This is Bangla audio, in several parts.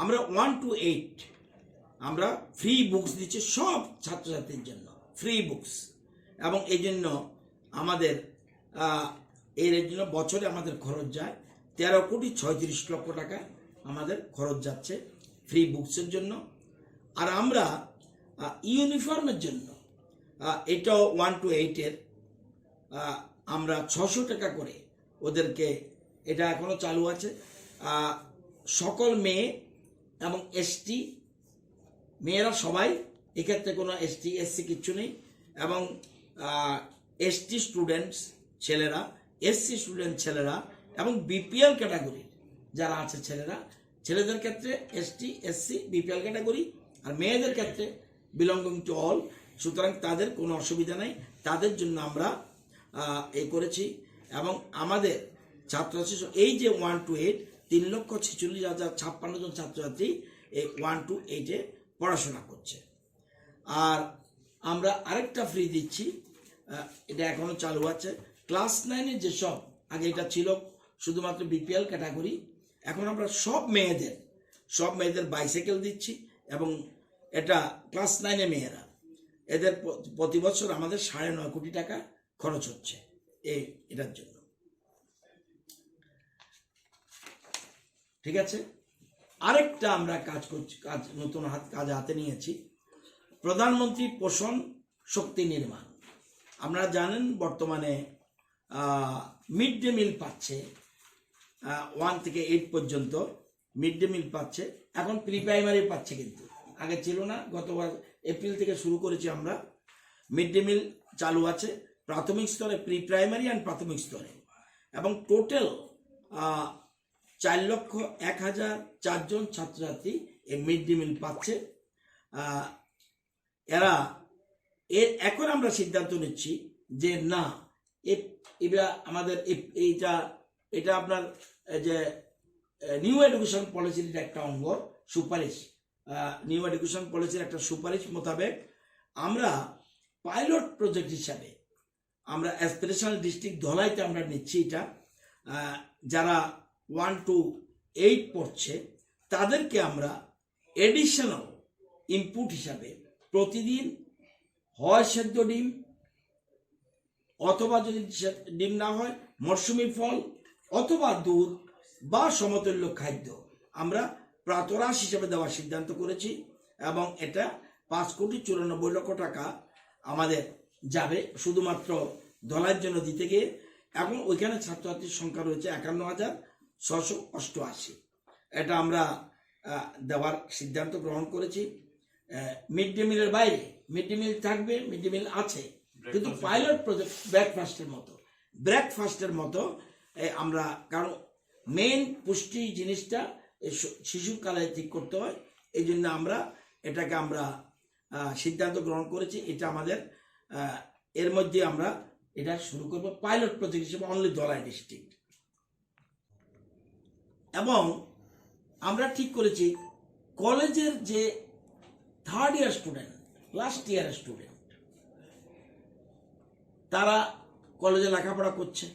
আমরা 1 to 8 আমরা ফ্রি বুকস দিচ্ছি সব ছাত্রছাত্রীর জন্য, ফ্রি বুকস। এবং এই জন্য আমাদের এর জন্য বছরে আমাদের খরচ যায় 13,36,00,000 টাকা আমাদের খরচ যাচ্ছে ফ্রি বুকসের জন্য। আর আমরা ইউনিফর্মের জন্য এটাও 1 to 8-এর আমরা 600 টাকা করে ওদেরকে, এটা এখনো চালু আছে। সকল মেয়ে এবং এসটি মেয়েরা সবাই, এক্ষেত্রে কোনো এসটি এসসি কিচ্ছু নেই। এবং এসটি স্টুডেন্টস ছেলেরা, এসসি স্টুডেন্ট ছেলেরা এবং বিপিএল ক্যাটাগরি যারা আছে ছেলেরা, ছেলেদের ক্ষেত্রে এসটি এসসি বিপিএল ক্যাটাগরি, আর মেয়েদের ক্ষেত্রে বিলঙ্গিং টু অল। সুতরাং তাদের কোনো অসুবিধা নেই, তাদের জন্য আমরা এই করেছি। এবং আমাদের ছাত্রছাত্রী এই যে 1 to 8 3,46,056 জন ছাত্রছাত্রী এই 1 to 8-এ পড়াশোনা করছে। আর আমরা আরেকটা ফ্রি দিচ্ছি, এটা এখনো চালু আছে। ক্লাস 9-এর যেসব, আগে এটা ছিল শুধুমাত্র বিপিএল ক্যাটাগরি, এখন আমরা সব মেয়েদের বাইসাইকেল দিচ্ছি। এবং এটা ক্লাস 9-এ মেয়েরা, এদের প্রতি বছর আমাদের 9.5 কোটি টাকা খরচ হচ্ছে এটার জন্য। ঠিক আছে, আরেকটা আমরা কাজ করছি, নতুন কাজ হাতে নিয়েছি, প্রধানমন্ত্রী পোষণ শক্তি নির্মাণ। আপনারা জানেন বর্তমানে মিড ডে মিল পাচ্ছে 1 থেকে 8 পর্যন্ত মিড ডে মিল পাচ্ছে। এখন প্রি প্রাইমারি পাচ্ছে, কিন্তু আগে ছিল না। গতবার এপ্রিল থেকে শুরু করেছি আমরা, মিড ডে মিল চালু আছে প্রাথমিক স্তরে, প্রি প্রাইমারি অ্যান্ড প্রাথমিক স্তরে। এবং টোটাল 4,01,004 জন ছাত্রছাত্রী এই মিড ডে মিল পাচ্ছে। এখন আমরা সিদ্ধান্ত নিচ্ছি যে না, এটা আমাদের এটা আপনার যে নিউ এডুকেশন পলিসির একটা অঙ্গ, সুপারিশ, নিউ এডুকেশন পলিসির একটা সুপারিশ মোতাবেক আমরা পাইলট প্রজেক্ট হিসাবে আমরা অ্যাসপিরেশনাল ডিস্ট্রিক্ট ধলাইতে আমরা নিচ্ছি। এটা যারা 1 to 8 পড়ছে তাদেরকে আমরা এডিশনাল ইনপুট হিসাবে প্রতিদিন হয় সেদ্ধ ডিম, অথবা যদি ডিম না হয় মরশুমি ফল, অথবা দুধ বা সমতুল্য খাদ্য আমরা প্রাতরাশ হিসেবে দেওয়ার সিদ্ধান্ত করেছি। এবং এটা 5,94,00,000 টাকা আমাদের যাবে শুধুমাত্র ধলাইয়ের জন্য দিতে গিয়ে। এখন ওইখানে ছাত্রছাত্রীর সংখ্যা রয়েছে 51,688। এটা আমরা দেওয়ার সিদ্ধান্ত গ্রহণ করেছি। মিড ডে মিলের বাইরে মিড ডে মিল থাকবে, মিড ডে মিল আছে, কিন্তু পাইলট প্রজেক্ট ব্রেকফাস্টের মতো আমরা, কারণ মেইন পুষ্টি জিনিসটা শিশুকালে ঠিক করতে হয়, এই জন্য আমরা এটাকে সিদ্ধান্ত গ্রহণ করেছি। এটা আমাদের এর মধ্যে আমরা এটা শুরু করব পাইলট প্রজেক্ট হিসেবে অনলি ধলাই ডিস্ট্রিক্ট। এবং আমরা ঠিক করেছি কলেজের যে 3rd ইয়ার স্টুডেন্ট, লাস্ট ইয়ারের স্টুডেন্ট, তারা কলেজে লেখাপড়া করছে,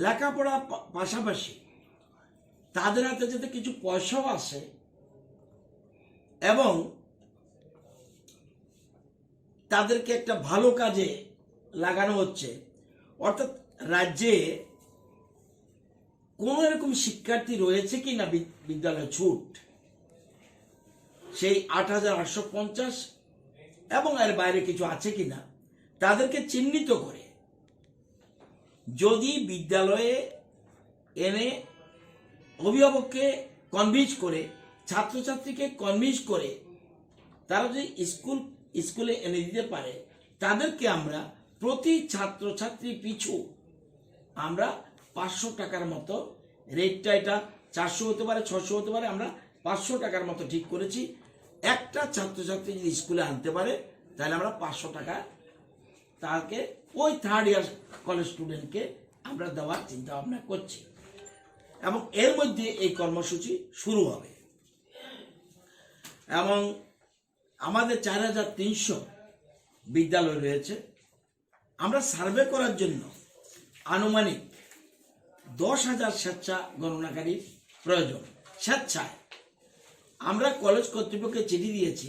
লেখাপড়া পাশাপাশি তাদের হাতে যাতে কিছু পয়সাও আসে এবং তাদেরকে একটা ভালো কাজে লাগানো হচ্ছে। অর্থাৎ রাজ্যে কোন এরকম শিক্ষার্থী রয়েছে কিনা বিদ্যালয়ে ছুট, সেই 8,850 এবং এর বাইরে কিছু আছে কিনা তাদেরকে চিহ্নিত করে যদি বিদ্যালয়ে এনে অভিভাবককে কনভিন্স করে, ছাত্রছাত্রীকে কনভিন্স করে তারা যদি স্কুলে এনে দিতে পারে, তাদেরকে আমরা প্রতি ছাত্রছাত্রী পিছু আমরা 500 টাকার মতো, রেটটা এটা 400 হতে পারে, 600 হতে পারে, আমরা 500 টাকার মতো ঠিক করেছি। একটা ছাত্রছাত্রী যদি স্কুলে আনতে পারে তাহলে আমরা 500 টাকা তাকে ওই 3rd ইয়ার কলেজ স্টুডেন্টকে আমরা দেওয়ার চিন্তা ভাবনা করছি। এবং এর মধ্যে এই কর্মসূচি শুরু হবে। এবং আমাদের 4,300 বিদ্যালয় রয়েছে। আমরা সার্ভে করার জন্য আনুমানিক 10,000 স্বেচ্ছা গণনাকারীর প্রয়োজন, স্বেচ্ছায়। আমরা কলেজ কর্তৃপক্ষকে চিঠি দিয়েছি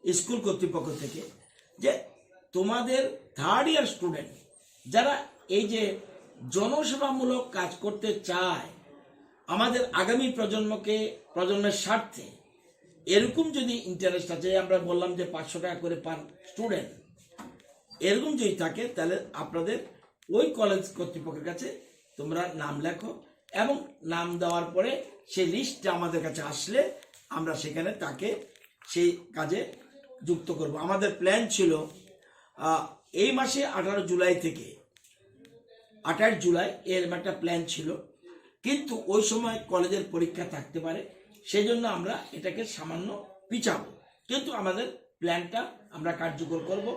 স্কুল কর্তৃপক্ষ থেকে যে তোমাদের থার্ড ইয়ার স্টুডেন্ট যারা এই যে জনসেবামূলক কাজ করতে চায় আমাদের আগামী প্রজন্মের স্বার্থে, এরকম যদি ইন্টারেস্ট আছে, আমরা বললাম যে 500 টাকা করে পার স্টুডেন্ট, এরকম যদি থাকে তাহলে আপনাদের ওই কলেজ কর্তৃপক্ষের কাছে তোমরা নাম লেখো এবং নাম দেওয়ার পরে সেই লিস্টটা আমাদের কাছে আসলে আমরা সেখানে তাকে সেই কাজে যুক্ত করব। আমাদের প্ল্যান ছিল এই মাসে 18 জুলাই থেকে 28 জুলাই এর একটা প্ল্যান ছিল, কিন্তু ওই সময় কলেজের পরীক্ষা থাকতে পারে, সেই জন্য আমরা এটাকে সামান্য পিছাবো, কিন্তু আমাদের প্ল্যানটা আমরা কার্যকর করব।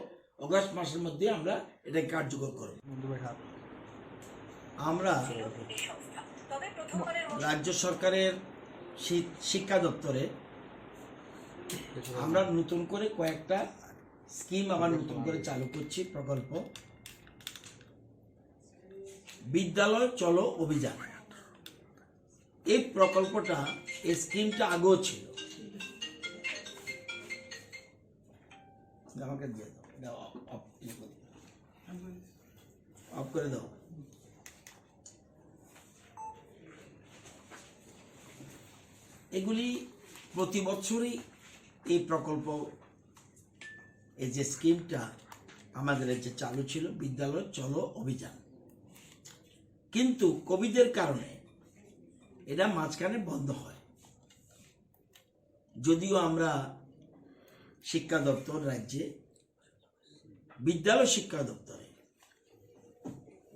অগাস্ট মাসের মধ্যে আমরা এটাকে কার্যকর করব। আমরা রাজ্য সরকারের শিক্ষা দপ্তরে আমরা নতুন করে কয়েকটা স্কিম আবার নতুন করে চালু করছি প্রকল্প। বিদ্যালয় চলো অভিযান, এই প্রকল্পটা, এই স্কিমটা আগেও ছিল। আমাকে দিয়ে দাও, অফ করে দাও। এগুলি প্রতি বছরই এই প্রকল্প, এই যে স্কিমটা আমাদের যে চালু ছিল বিদ্যালয় চলো অভিযান, কিন্তু কোভিডের কারণে এটা মাঝখানে বন্ধ হয়। যদিও আমরা শিক্ষা দপ্তর রাজ্যে বিদ্যালয় শিক্ষা দপ্তরে,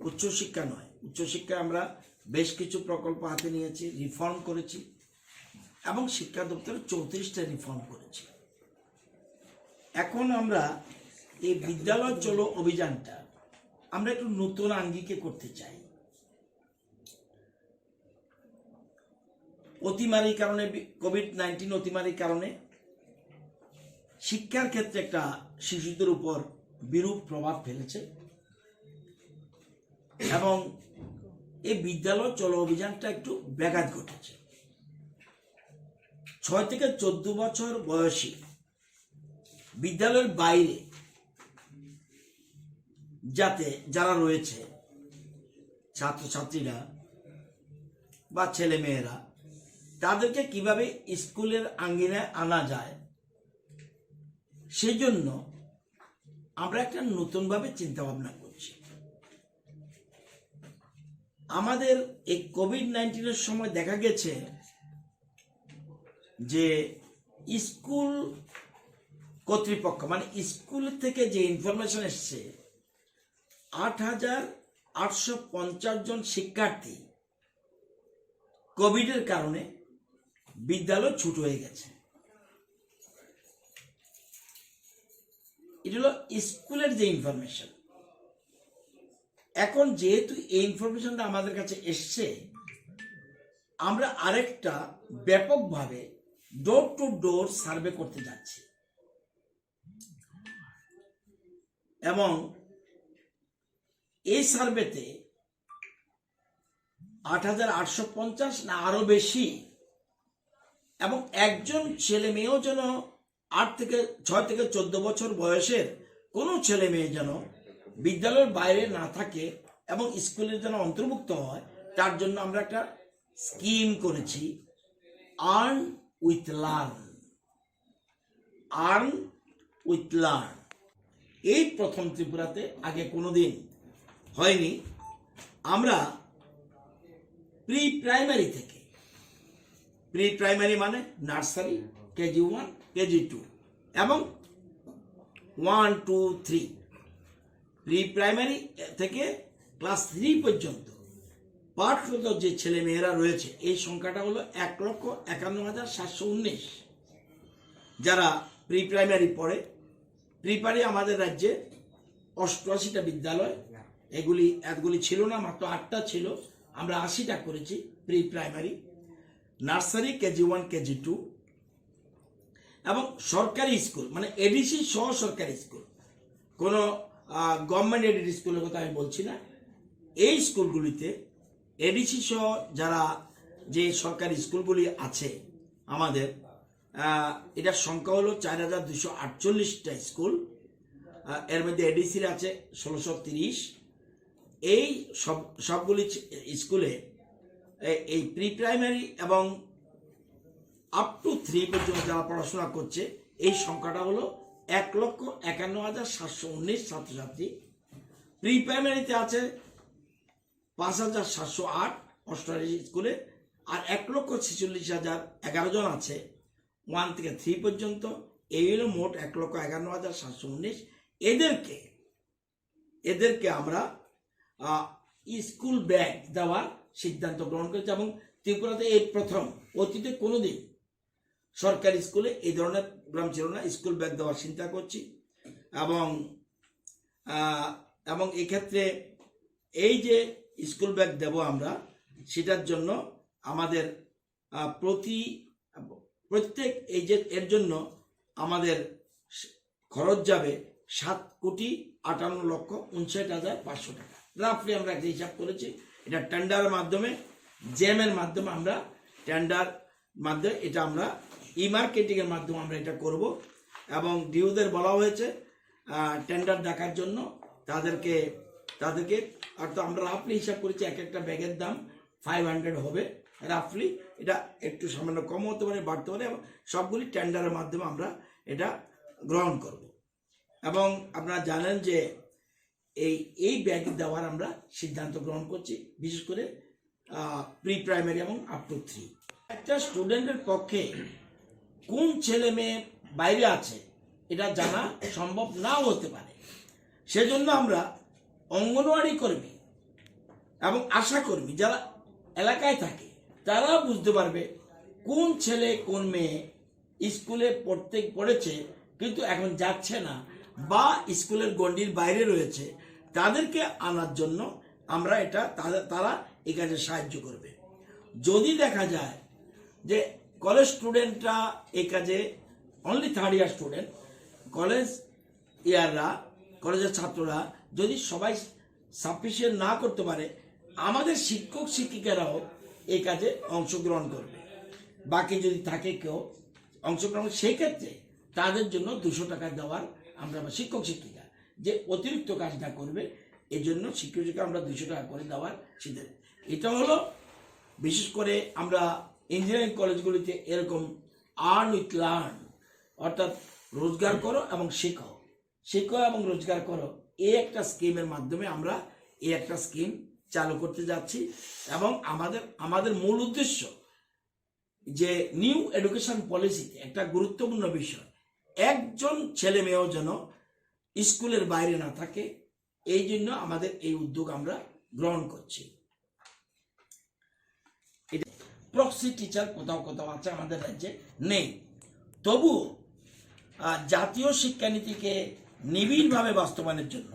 উচ্চশিক্ষা নয়, উচ্চশিক্ষায় আমরা বেশ কিছু প্রকল্প হাতে নিয়েছি, রিফর্ম করেছি এবং শিক্ষা দপ্তরে 34টা রিফর্ম করেছি। এখন আমরা এই বিদ্যালয় চলো অভিযানটা আমরা একটু নতুন আঙ্গিকে করতে চাই। অতিমারির কারণে, কোভিড-19 অতিমারির কারণে শিক্ষার ক্ষেত্রে একটা শিশুদের উপর বিরূপ প্রভাব ফেলেছে এবং এই বিদ্যালয় চলো অভিযানটা একটু ব্যাঘাত ঘটেছে। 6 থেকে 14 বছর বয়সী বিদ্যালয়ের বাইরে যাতে যারা রয়েছে ছাত্রছাত্রীরা বা ছেলে মেয়েরা, তাদেরকে কিভাবে স্কুলের আঙ্গিনায় আনা যায়, সেজন্য আমরা একটা নতুনভাবে চিন্তা ভাবনা করছি। আমাদের এই কোভিড-19 সময় দেখা গেছে যে স্কুল কর্তৃপক্ষ, মানে স্কুল থেকে যে ইনফরমেশন এসছে, 8,850 জন শিক্ষার্থী কোভিডের কারণে বিদ্যালয় ছুট হয়ে গেছে। এটা হলো স্কুলের যে ইনফরমেশন। এখন যেহেতু এই ইনফরমেশনটা আমাদের কাছে এসছে, আমরা আরেকটা ব্যাপকভাবে ডোর টু ডোর সার্ভে করতে যাচ্ছি এবং এই সার্ভেতে 8,850 না আরো বেশি, এবং একজন ছেলে মেয়েও যেন 6 থেকে 14 বছর বয়সের কোনো ছেলে মেয়ে যেন বিদ্যালয়ের বাইরে না থাকে এবং স্কুলের যেন অন্তর্ভুক্ত হয়, তার জন্য আমরা একটা স্কিম করেছি, earn with learn. Earn with learn এই প্রথম ত্রিপুরাতে, আগে কোনোদিন হয়নি। আমরা প্রি প্রাইমারি থেকে, প্রি প্রাইমারি মানে নার্সারি, কেজি 1, কেজি 2 এবং 1, 2, 3, প্রি প্রাইমারি থেকে ক্লাস 3 পর্যন্ত পাঠরত যে ছেলে মেয়েরা রয়েছে, এই সংখ্যাটা হলো 1,51,719 যারা প্রি প্রাইমারি পড়ে। প্রিপারি আমাদের রাজ্যে 88টা বিদ্যালয়, এগুলি ছিল না, মাত্র 8টা ছিল, আমরা 80টা করেছি pre primary. Nursery, KG 1, KG 2 এবং সরকারি স্কুল, মানে এডিসি সহ সরকারি স্কুল, কোনো গভর্নমেন্ট এডেড স্কুলের কথা আমি বলছি না। এই স্কুলগুলিতে এডিসি সহ যারা যে সরকারি স্কুলগুলি আছে আমাদের, এটার সংখ্যা হলো 4248টা স্কুল। এর মধ্যে এডিসির আছে 1630। এই সবগুলি স্কুলে এই প্রি প্রাইমারি এবং আপ টু 3 পর্যন্ত যারা পড়াশোনা করছে এই সংখ্যাটা হলো 1,51,719 ছাত্রছাত্রী। প্রি প্রাইমারিতে আছে 5,708 অষ্টআশি স্কুলে, আর 1,46,011 জন আছে 1 থেকে 3 পর্যন্ত। এই হলো মোট 1,51,719। এদেরকে আমরা স্কুল ব্যাগ দেওয়ার সিদ্ধান্ত গ্রহণ করেছি, এবং ত্রিপুরাতে এই প্রথম। অতীতে কোনোদিন সরকারি স্কুলে এই ধরনের প্রোগ্রাম ছিল না। স্কুল ব্যাগ দেওয়ার চিন্তা করছি, এবং এক্ষেত্রে এই যে স্কুল ব্যাগ দেব আমরা, সেটার জন্য আমাদের প্রত্যেক এই যে এর জন্য আমাদের খরচ যাবে 7,58,59,500 টাকা। রাফলি আমরা একটা হিসাব করেছি। এটা টেন্ডারের মাধ্যমে, জেমের মাধ্যমে, আমরা টেন্ডার মাধ্যমে এটা আমরা ই-মার্কেটিং এর মাধ্যমে আমরা এটা করব। এবং ডিউদের বলা হয়েছে টেন্ডার দেখার জন্য তাদেরকে আর তো আমরা রাফলি হিসাব করেছি এক একটা ব্যাগের দাম 500 হবে রাফলি। এটা একটু সামান্য কম হতে পারে, বাড়তে পারে, এবং সবগুলি টেন্ডারের মাধ্যমে আমরা এটা গ্রহণ করব। এবং আপনারা জানেন যে এই ব্যাগ দেওয়ার আমরা সিদ্ধান্ত গ্রহণ করছি, বিশেষ করে প্রি প্রাইমারি এবং আপ টু 3। একটা স্টুডেন্টের পক্ষে কোন ছেলে মেয়ে বাইরে আছে এটা জানা সম্ভব নাও হতে পারে। সেজন্য আমরা অঙ্গনওয়াড়ি কর্মী এবং আশা কর্মী যারা এলাকায় থাকে তারা বুঝতে পারবে কোন ছেলে কোন মেয়ে স্কুলে পড়েছে কিন্তু এখন যাচ্ছে না, বা স্কুলের গণ্ডির বাইরে রয়েছে, তাদেরকে আনার জন্য আমরা তারা এই কাজে সাহায্য করবে। যদি দেখা যায় যে কলেজ স্টুডেন্টরা এই কাজে অনলি 3rd ইয়ার স্টুডেন্ট, কলেজের ছাত্ররা যদি সবাই সাফিসিয়েন্ট না করতে পারে, আমাদের শিক্ষক শিক্ষিকারাও এই কাজে অংশগ্রহণ করবে। বাকি যদি থাকে কেউ অংশগ্রহণ, সেই ক্ষেত্রে তাদের জন্য 200 টাকা দেওয়ার আমরা, শিক্ষক শিক্ষিকা যে অতিরিক্ত কাজটা করবে এই জন্য শিক্ষক শিক্ষিকা আমরা 200 টাকা করে দেওয়ার সিদ্ধান্ত। এটা হলো বিশেষ করে আমরা ইঞ্জিনিয়ারিং কলেজগুলিতে এরকম আর্ন উইথ লার্ন, অর্থাৎ রোজগার করো এবং শেখো এবং রোজগার করো, এই একটা স্কিমের মাধ্যমে আমরা এই একটা স্কিম চালু করতে যাচ্ছি। এবং আমাদের মূল উদ্দেশ্য যে নিউ এডুকেশন পলিসিতে একটা গুরুত্বপূর্ণ বিষয়, একজন ছেলে মেয়েও যেন স্কুলের বাইরে না থাকে, এই জন্য আমাদের এই উদ্যোগ আমরা গ্রহণ করছি। প্রক্সি টিচার কোথাও কোথাও আছে, আমাদের রাজ্যে নেই। তবুও জাতীয় শিক্ষানীতিকে নিবিড়ভাবে বাস্তবায়নের জন্য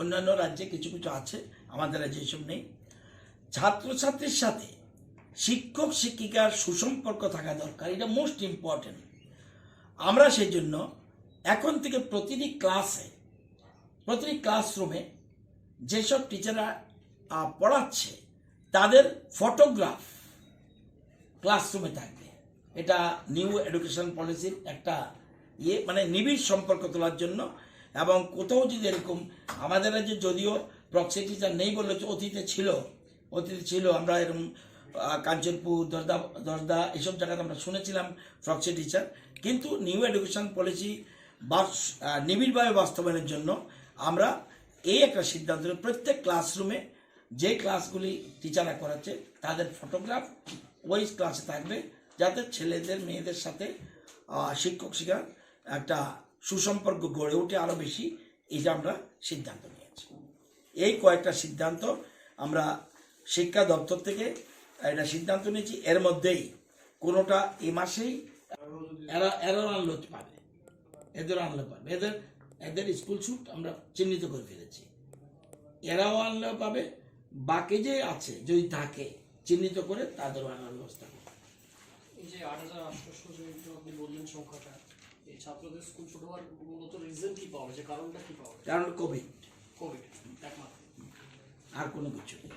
অন্যান্য রাজ্যে কিছু কিছু আছে, আমাদের রাজ্যে এসব নেই। ছাত্রছাত্রীর সাথে শিক্ষক শিক্ষিকার সুসম্পর্ক থাকা দরকার, এটা মোস্ট ইম্পর্টেন্ট। আমরা সেই জন্য এখন থেকে প্রতিটি ক্লাসরুমে যেসব টিচাররা পড়াচ্ছে তাদের ফটোগ্রাফ ক্লাসরুমে থাকবে। এটা নিউ এডুকেশন পলিসির একটা মানে নিবিড় সম্পর্ক তোলার জন্য। এবং কোথাও যদি এরকম, আমাদের রাজ্যে যদিও প্রক্সি টিচার নেই বললে, অতীতে ছিল, আমরা এরকম কাঞ্চনপুর, দরদা এসব জায়গাতে আমরা শুনেছিলাম প্রক্সি টিচার। কিন্তু নিউ এডুকেশন পলিসি নিবিড়ভাবে বাস্তবায়নের জন্য আমরা এই একটা সিদ্ধান্ত, প্রত্যেক ক্লাসরুমে যে ক্লাসগুলি টিচাররা করাচ্ছে তাদের ফটোগ্রাফ ওই ক্লাসে থাকবে, যাতে ছেলেদের মেয়েদের সাথে শিক্ষক শিক্ষার একটা সুসম্পর্ক গড়ে ওঠে আরও বেশি। এটা আমরা সিদ্ধান্ত নিয়েছি। এই কয়েকটা সিদ্ধান্ত আমরা শিক্ষা দপ্তর থেকে এটা সিদ্ধান্ত নিয়েছি। এর মধ্যেই কোনোটা এই মাসেই এরাও আনলো পাবে, এদের স্কুল ছুট আমরা চিহ্নিত করে ফেলেছি। এরাও আনলেও পাবে, বাকি যে আছে যদি থাকে চিহ্নিত করে তাদেরও আনার ব্যবস্থা করবে। এই যে 8,800 যে আপনি বললেন সংখ্যাটা, এই ছাত্রদের স্কুল ছোট হওয়ার মূলত রিজন কি পাওয়া যায়, কারণটা কি পাওয়া যায়? কারণ কোভিড একমাত্র, আর কোনো কিছু নেই।